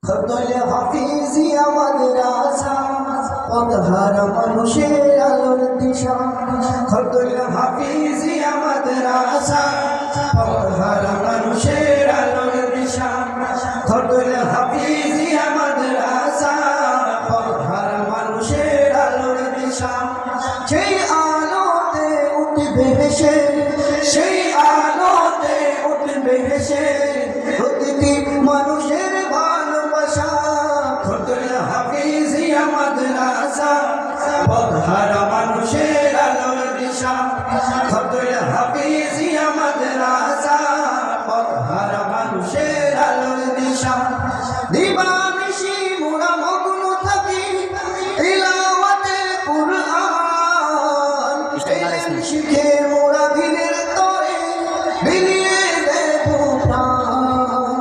খতল হাফিজিয়া মাদ্রাসা পথহারা মানুষের আলোর দিশা। খতল হাফিজিয়া মাদ্রাসা পথহারা মানুষের আলোর দিশা। খতল হাফিজিয়া মাদ্রাসা পথহারা মানুষের আলোর দিশা। সেই আলোতে উঠবে হেসে, সেই আলোতে উঠবে হেসে প্রতিটি মানুষের ভালোবাসা। খতল হাফিজিয়া মাদ্রাসা পথহারা মানুষের আলোর দিশা। খতল হাফিজিয়া মাদ্রাসা পথহারা মানুষের আলোর দিশা। দিবানিশি মোরা মগ্ন থাকি তিলাওয়াতে কুরআন। ইলম শিখে মোরা দিনের তরে বিলিয়ে দেব প্রাণ।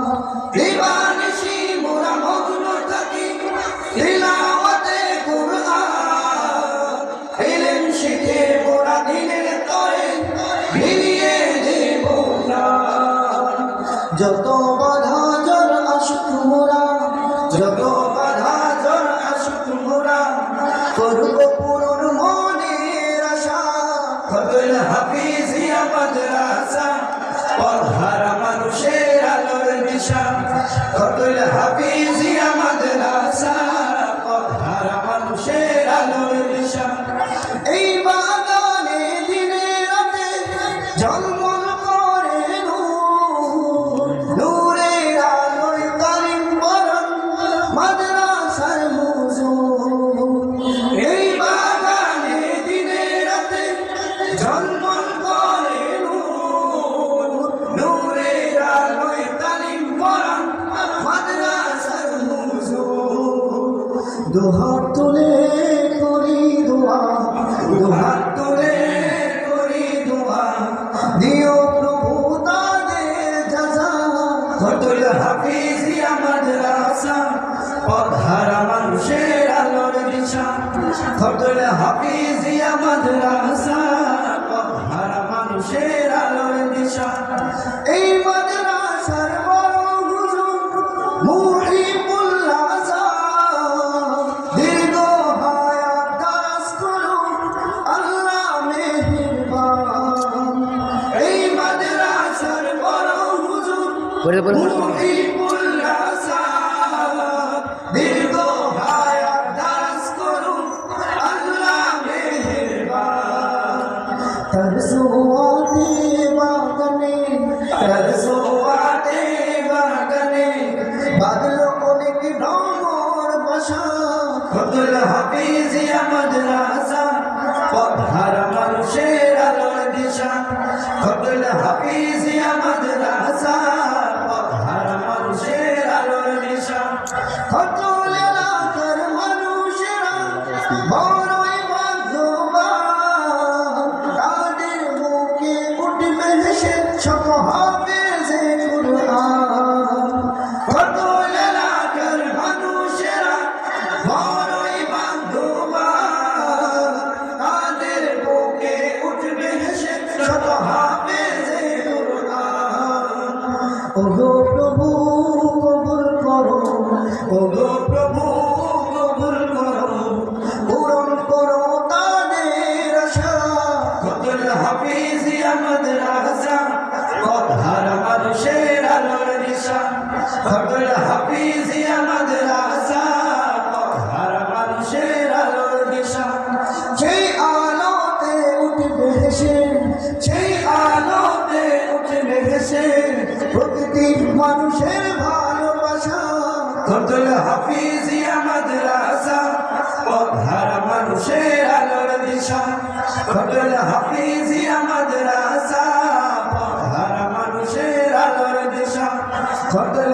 দিবানিশি মোরা মগ্ন থাকি তিলাওয়াতে কুরআন। ইলম শিখে মোরা দিনের তরে বিলিয়ে দেব প্রাণ। যত বাধা জ্বর আসুক মোরা, যত বাধা জ্বর আসুক মোরা করব পূরণ মনের আশা। খতল হাফিজিয়া মাদ্রাসা পথহারা মানুষের আলোর দিশা। খতল হাফিজিয়া মাদ্রাসা পথহারা মানুষের আলোর দিশা। এই বাগানে দিনে রাতে ঝলমল করে নূর, নূরের আলোয় তালিম পরান মাদ্রাসার হুজুর। এই বাগানে দিনে রাতে ঝলমল করে নূর, নূরের আলোয় তালিম পরান মাদ্রাসার হুজুর। দুহাত তুলে করি দোয়া, দুহাত তুলে করি দোয়া দিও প্রভু তাদের জাযা। খতল হাফিজিয়া মাদ্রাসা পথহারা মানুষের আলোর দিশা। খতল হাফিজিয়া মাদ্রাসা পথহারা মানুষের আলোর দিশা। এই মাদ্রাসার বড় হুজুর মুহিবুল্লাহ আযাম দীর্ঘ হায়াত দারাজ করুন আল্লাহ মেহেরবান। এই মাদ্রাসার বড় হুজুর মুহিবুল্লাহ আযাম দীর্ঘ হায়াত দারাজ করুন আল্লাহ মেহেরবান। তরসুয়াতে বাগানে, তরসুয়াতে বাগানে বাদলো অনেক ভ্রমর বসা। খতল হাফিজিয়া মাদ্রাসা পথহারা মানুষের আলোর দিশা। খতল হাফিজিয়া মাদ্রাসা পথহারা মানুষের আলোর দিশা। খতল এলাকার মানুষেরা বড়ই ভাগ্যবান। তাদের বুকে উঠবে হেসে শত হাফেজে কুরআন। খতল এলাকার মানুষেরা বড়ই ভাগ্যবান। তাদের বুকে উঠবে হেসে শত হাফেজে কুরআন। ওগো প্রভু কবুল করো, ওগো প্রভু কবুল করো, পূরণ করো তাদের আশা। খতল হাফিজিয়া মাদ্রাসা পথহারা মানুষের আলোর দিশা। খতল হাফিজিয়া মাদ্রাসা পথহারা মানুষের আলোর দিশা। সেই আলোতে উঠবে হেসে, সেই আলোতে উঠবে হেসে প্রতিটি মানুষের ভালোবাসা। খতল হাফিজিয়া মাদ্রাসা পথহারা মানুষের আলোর দিশা। খতল হাফিজিয়া মাদ্রাসা পথহারা মানুষের আলোর দিশা। খতল